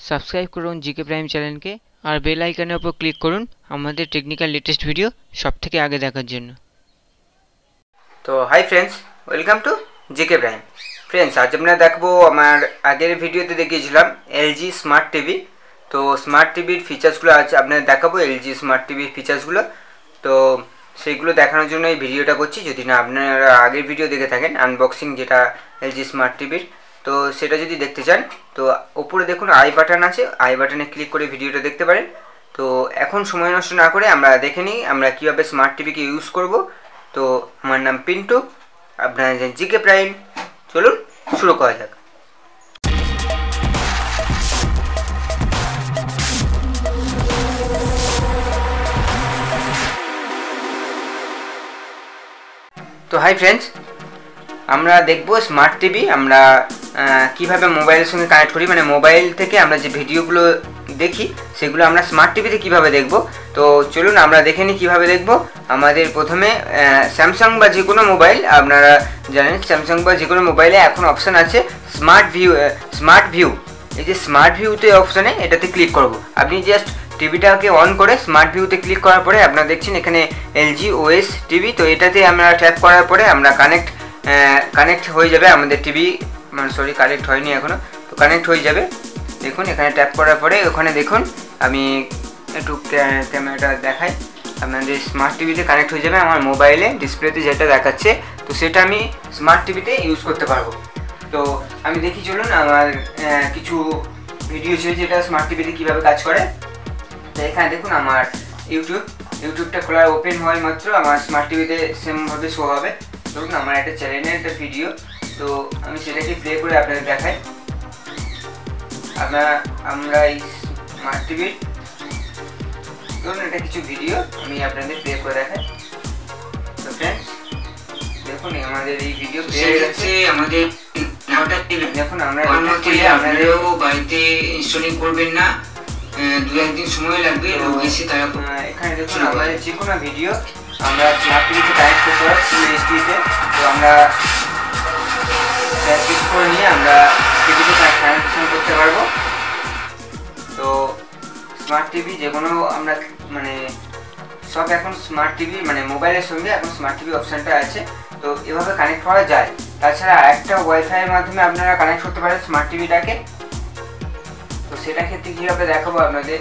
Subscribe করুন GK prime চ্যানেলকে আর bell আইকনের উপর ক্লিক করুন আমাদের টেকনিক্যাল লেটেস্ট ভিডিও সবথেকে আগে দেখার জন্য। তো hi friends, welcome to GK prime. Friends, আজ আমরা দেখবো, আমার আগের ভিডিওতে দেখিয়েছিলাম এলজি স্মার্ট টিভি। তো স্মার্ট টিভির ফিচার্সগুলো আজ আপনাদের দেখাবো, এলজি স্মার্ট টিভির ফিচার্সগুলো। তো সেইগুলো দেখানোর জন্য এই ভিডিওটা করছি। যদি না আপনারা আগের ভিডিও দেখে থাকেন আনবক্সিং, যেটা এলজি স্মার্ট টিভির, তো সেটা যদি দেখতে চান তো উপরে দেখুন আই বাটন আছে, আই বাটনে ক্লিক করে ভিডিওটা দেখতে পারেন। তো এখন সময় নষ্ট না করে আমরা দেখে নিই আমরা কীভাবে স্মার্ট টিভিকে ইউজ করব। তো আমার নাম পিন্টু, আপনারা জিকে প্রাইম। চলুন শুরু করা যাক। তো হাই ফ্রেন্ডস, আমরা দেখব স্মার্ট টিভি আমরা কিভাবে মোবাইলের সঙ্গে কানেক্ট করি, মানে মোবাইল থেকে আমরা যে ভিডিওগুলো দেখি সেগুলো আমরা স্মার্ট টিভিতে কিভাবে দেখব। তো চলুন আমরা দেখে নিই কীভাবে দেখব। আমাদের প্রথমে স্যামসাং বা যে কোনো মোবাইল, আপনারা জানেন স্যামসাং বা যে কোনো মোবাইলে এখন অপশান আছে স্মার্ট ভিউ। এই যে স্মার্ট ভিউতে অপশানে এটাতে ক্লিক করব। আপনি জাস্ট টিভিটাকে অন করে স্মার্ট ভিউতে ক্লিক করার পরে আপনারা দেখছেন এখানে এলজি ওএস টিভি। তো এটাতে আমরা ট্যাপ করার পরে আমরা কানেক্ট হয়ে যাবে আমাদের টিভি, মানে সরি কানেক্ট হয়নি এখনও, তো কানেক্ট হয়ে যাবে। দেখুন এখানে ট্যাপ করার পরে ওখানে দেখুন আমি একটু ক্যামেরাটা দেখাই, আপনাদের স্মার্ট টিভিতে কানেক্ট হয়ে যাবে। আমার মোবাইলে ডিসপ্লেতে যেটা দেখাচ্ছে তো সেটা আমি স্মার্ট টিভিতে ইউজ করতে পারবো। তো আমি দেখি, চলুন আমার কিছু ভিডিও ছিল যেটা স্মার্ট টিভিতে কীভাবে কাজ করে। তো এখানে দেখুন আমার ইউটিউবটা খোলা ওপেন হয় মাত্র আমার স্মার্ট টিভিতে সেমভাবে শো হবে। ধরুন আমার একটা চ্যানেলের একটা ভিডিও, তো আমি সেটাকে প্লে করে আপনাদের দেখাই। আমরা এই স্মার্ট টিভির ধরুন এটা কিছু ভিডিও আমি আপনাদের প্লে করে দেখাই। তো ফ্রেন্ডস দেখুন আমাদের এই ভিডিও প্লে হয়ে গেছে। আমাদের দেখুন আমরা আপনাদেরও বাড়িতে ইনস্টলিং করবেন না, 2-1 দিন সময় লাগবে। এখানে দেখুন আমাদের যে কোনো ভিডিও আমরা স্মার্ট টিভিতে কানেক্ট করতে পারি এইচডিতে। তো আমরা ক্লিক করে নিয়ে আমরা টিভিতে কানেকশন করতে পারবো। তো স্মার্ট টিভি যে কোনো আমরা মানে সব এখন স্মার্ট টিভি মানে মোবাইলের সঙ্গে এখন স্মার্ট টিভি অপশানটা আছে, তো এভাবে কানেক্ট করা যায়। তাছাড়া একটা ওয়াইফাইয়ের মাধ্যমে আপনারা কানেক্ট করতে পারেন স্মার্ট টিভিটাকে। তো সেটা ক্ষেত্রে কীভাবে দেখাবো আপনাদের।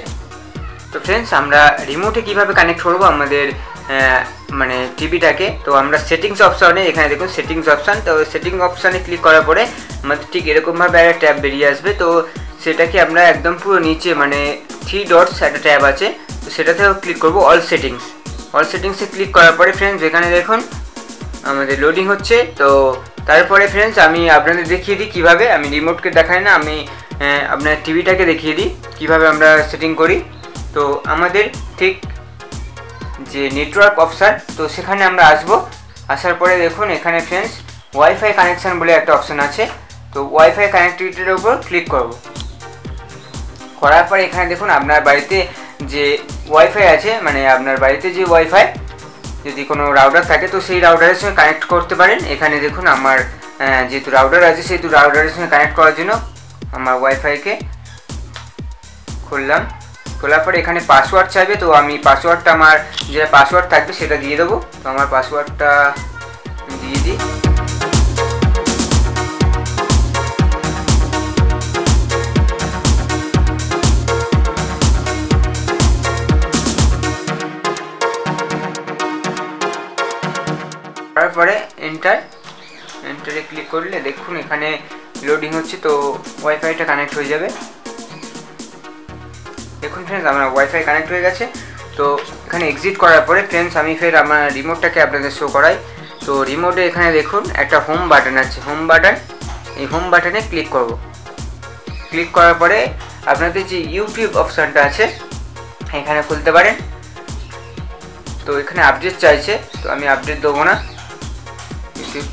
তো ফ্রেন্ডস, আমরা রিমোটে কিভাবে কানেক্ট করবো আমাদের মানে টিভিটাকে। তো আমরা সেটিংস অপশানে, এখানে দেখুন সেটিংস অপশান, তো সেটিংস অপশানে ক্লিক করার পরে আমাদের ঠিক এরকমভাবে একটা ট্যাব বেরিয়ে আসবে। তো সেটাকে আমরা একদম পুরো নিচে মানে 3 ডটস একটা ট্যাব আছে, তো সেটাতেও ক্লিক করবো অল সেটিংসে ক্লিক করার পরে ফ্রেন্ডস এখানে দেখুন আমাদের লোডিং হচ্ছে। তো তারপরে ফ্রেন্ডস আমি আপনাদের দেখিয়ে দিই কীভাবে, আমি রিমোটকে দেখাই না, আমি আপনার টিভিটাকে দেখিয়ে দিই কীভাবে আমরা সেটিং করি। তো আমাদের ঠিক যে নেটওয়ার্ক অপশান, তো সেখানে আমরা আসার পরে দেখুন এখানে ফ্রেন্ডস ওয়াইফাই কানেকশান বলে একটা অপশান আছে। তো ওয়াইফাই কানেক্টিভিটির উপর ক্লিক করার পরে এখানে দেখুন আপনার বাড়িতে যে ওয়াইফাই আছে, মানে আপনার বাড়িতে যে ওয়াইফাই যদি কোনো রাউটার থাকে তো সেই রাউটারের সঙ্গে কানেক্ট করতে পারেন। এখানে দেখুন আমার যেহেতু রাউটার আছে সেহেতু রাউটারের সঙ্গে কানেক্ট করার জন্য আমার ওয়াইফাইকে খোলার পরে এখানে পাসওয়ার্ড চাইবে। তো আমি পাসওয়ার্ডটা আমার যে পাসওয়ার্ড থাকবে সেটা দিয়ে দেবো। তো আমার পাসওয়ার্ডটা দিয়ে দিই। তারপরে এন্টারে ক্লিক করলে দেখুন এখানে লোডিং হচ্ছে, তো ওয়াইফাইটা কানেক্ট হয়ে যাবে। দেখুন ফ্রেন্ডস আমার ওয়াইফাই কানেক্ট হয়ে গেছে। তো এখানে এক্সিট করার পরে ফ্রেন্ডস আমি ফের আমার রিমোটটাকে আপনাদের শো করাই। তো রিমোটে এখানে দেখুন একটা হোম বাটন আছে, এই হোম বাটনে ক্লিক করার পরে আপনাদের যে ইউটিউব অপশানটা আছে এখানে খুলতে পারেন। তো এখানে আপডেট চাইছে, তো আমি আপডেট দেবো না। ইউটিউব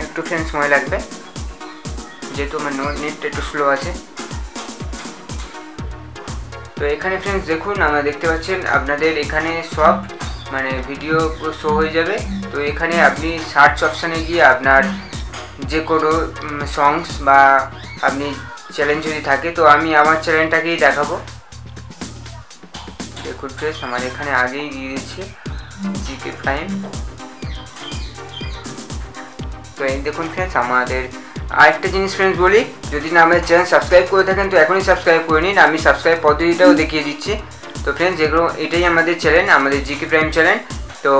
একটু ফ্রেন্ডস সময় লাগবে যেহেতু আমার নেট একটু স্লো আছে। তো এখানে फ्रेंड्स দেখুন আমরা দেখতে পাচ্ছেন আপনাদের এখানে সব মানে ভিডিও শো হয়ে যাবে। তো তো এখানে আপনি সার্চ অপশানে গিয়ে আপনার যে কোনো সংস বা আপনি চ্যানেল যদি থাকে, তো আমি আমার চ্যানেলটাকেই দেখাবো। দেখুন ফ্রেন্ডস, আমার এখানে আগেই দিয়ে দিচ্ছি জিকে প্রাইম। তো এই দেখুন ফ্রেন্ডস, আমাদের আরেকটা জিনিস ফ্রেন্ডস বলি, যদি না আমাদের চ্যানেল সাবস্ক্রাইব করে থাকেন তো এখনই সাবস্ক্রাইব করে নিন। আমি সাবস্ক্রাইব পদ্ধতিটাও দেখিয়ে দিচ্ছি। তো ফ্রেন্ডস, যেগুলো এটাই আমাদের চ্যানেল, আমাদের জিকে প্রাইম চ্যানেল। তো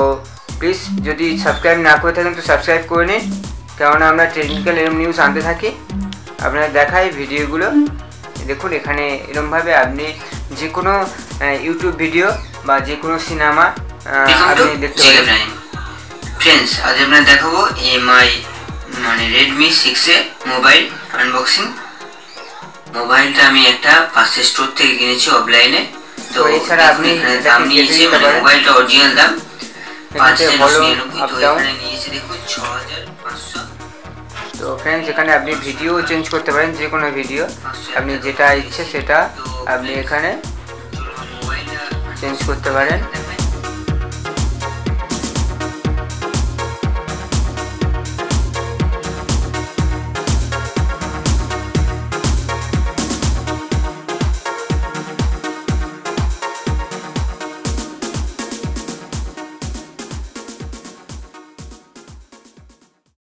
প্লিজ যদি সাবস্ক্রাইব না করে থাকেন তো সাবস্ক্রাইব করে নিন, কেননা আমরা টেকনিক্যাল এরম নিউজ আনতে থাকি, আপনারা দেখাই ভিডিওগুলো। দেখুন এখানে এরমভাবে আপনি যে কোনো ইউটিউব ভিডিও বা যে কোনো সিনেমা আপনি দেখতে পারেন। ফ্রেন্ডস, আজ আমরা দেখাবো এমআই মানে রেডমি 6A মোবাইল আনবক্সিং। মোবাইলটা আমি একটা পাশের স্টোর থেকে কিনেছি অফলাইনে। তো এছাড়া আপনি দাম নিয়েছি, মানে মোবাইলটা অরিজিনাল দাম 599, তো এখানে নিয়েছি দেখুন 6500। তো ফ্রেন্ডস, এখানে আপনি ভিডিও চেঞ্জ করতে পারেন, যে কোনো ভিডিও আপনি যেটা ইচ্ছে সেটা আপনি এখানে চেঞ্জ করতে পারেন।